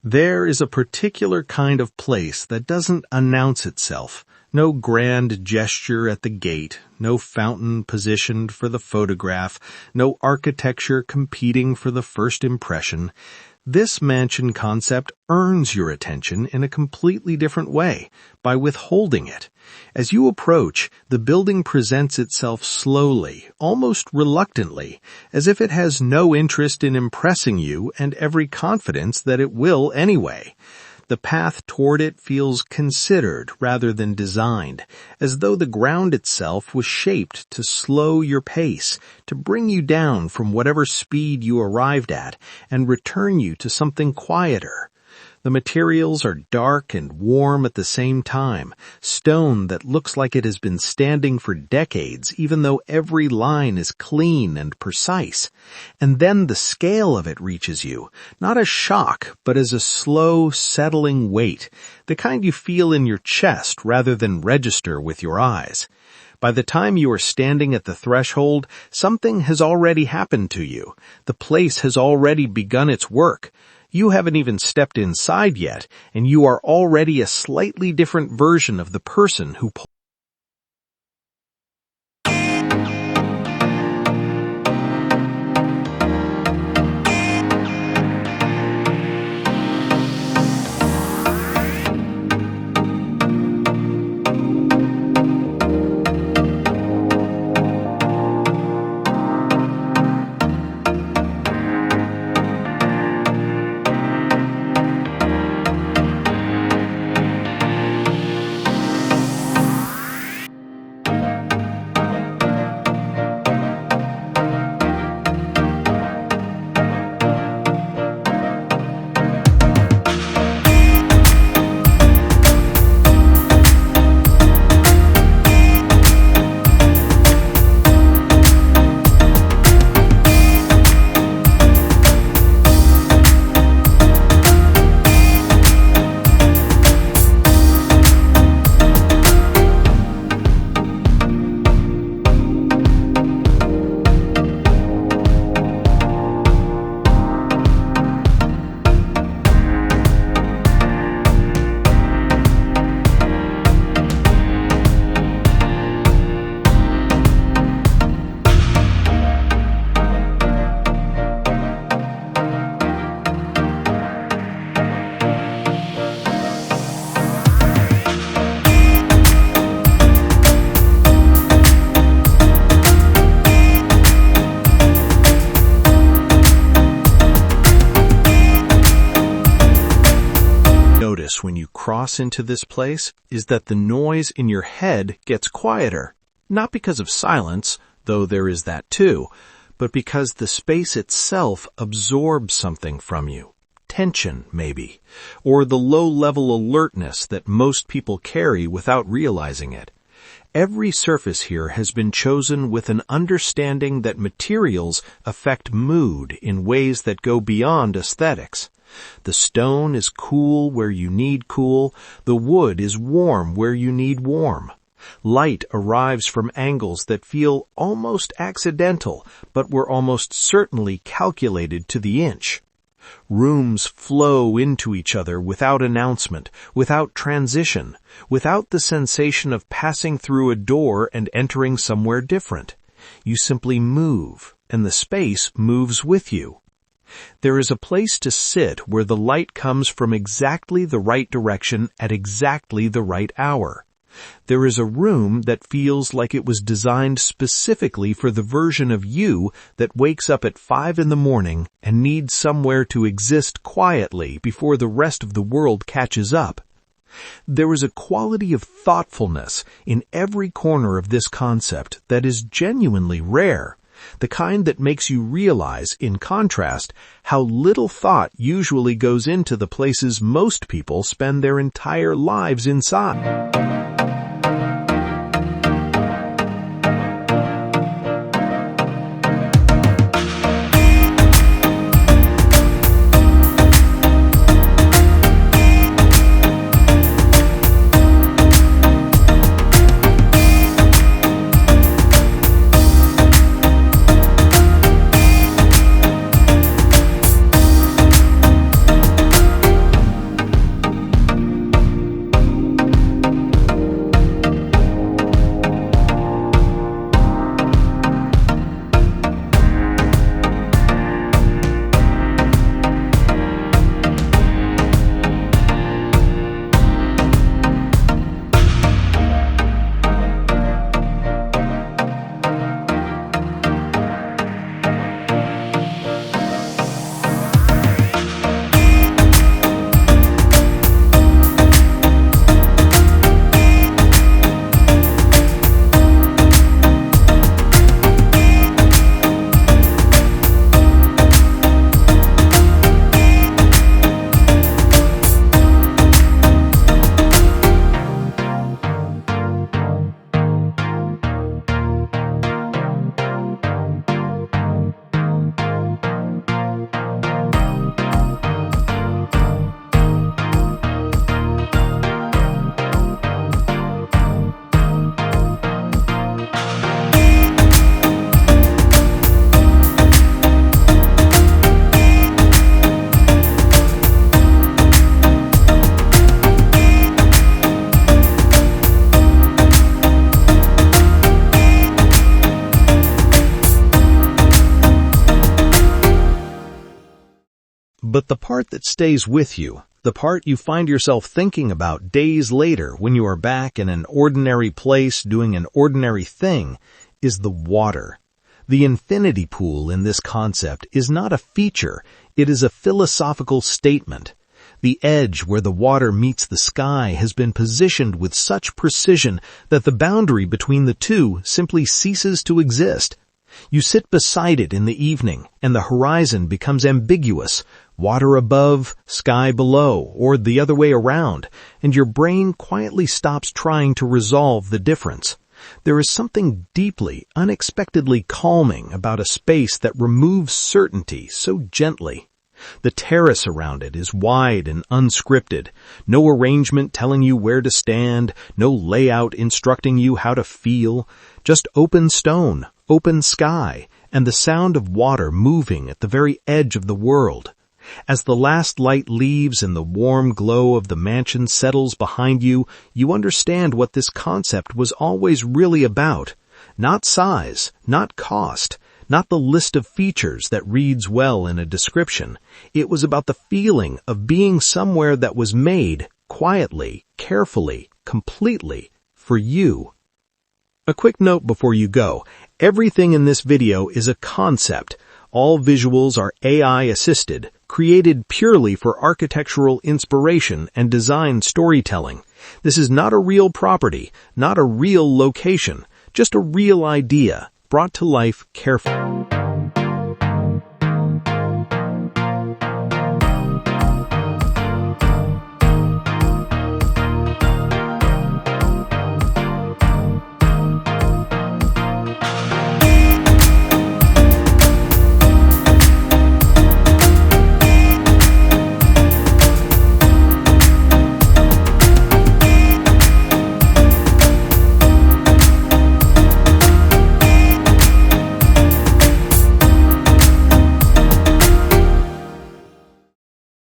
There is a particular kind of place that doesn't announce itself. No grand gesture at the gate, no fountain positioned for the photograph, no architecture competing for the first impression. This mansion concept earns your attention in a completely different way, by withholding it. As you approach, the building presents itself slowly, almost reluctantly, as if it has no interest in impressing you and every confidence that it will anyway. The path toward it feels considered rather than designed, as though the ground itself was shaped to slow your pace, to bring you down from whatever speed you arrived at and return you to something quieter. The materials are dark and warm at the same time, stone that looks like it has been standing for decades, even though every line is clean and precise. And then the scale of it reaches you, not as shock, but as a slow, settling weight, the kind you feel in your chest rather than register with your eyes. By the time you are standing at the threshold, something has already happened to you. The place has already begun its work. You haven't even stepped inside yet, and you are already a slightly different version of the person who notice when you cross into this place is that the noise in your head gets quieter, not because of silence, though there is that too, but because the space itself absorbs something from you. Tension, maybe, or the low-level alertness that most people carry without realizing it. Every surface here has been chosen with an understanding that materials affect mood in ways that go beyond aesthetics. The stone is cool where you need cool. The wood is warm where you need warm. Light arrives from angles that feel almost accidental, but were almost certainly calculated to the inch. Rooms flow into each other without announcement, without transition, without the sensation of passing through a door and entering somewhere different. You simply move, and the space moves with you. There is a place to sit where the light comes from exactly the right direction at exactly the right hour. There is a room that feels like it was designed specifically for the version of you that wakes up at 5 a.m. and needs somewhere to exist quietly before the rest of the world catches up. There is a quality of thoughtfulness in every corner of this concept that is genuinely rare. The kind that makes you realize, in contrast, how little thought usually goes into the places most people spend their entire lives inside. But the part that stays with you, the part you find yourself thinking about days later when you are back in an ordinary place doing an ordinary thing, is the water. The infinity pool in this concept is not a feature, it is a philosophical statement. The edge where the water meets the sky has been positioned with such precision that the boundary between the two simply ceases to exist. You sit beside it in the evening, and the horizon becomes ambiguous, water above, sky below, or the other way around, and your brain quietly stops trying to resolve the difference. There is something deeply, unexpectedly calming about a space that removes certainty so gently. The terrace around it is wide and unscripted, no arrangement telling you where to stand, no layout instructing you how to feel, just open stone, open sky, and the sound of water moving at the very edge of the world. As the last light leaves and the warm glow of the mansion settles behind you, you understand what this concept was always really about. Not size, not cost, not the list of features that reads well in a description. It was about the feeling of being somewhere that was made, quietly, carefully, completely, for you. A quick note before you go. Everything in this video is a concept. All visuals are AI-assisted, created purely for architectural inspiration and design storytelling. This is not a real property, not a real location, just a real idea, brought to life carefully.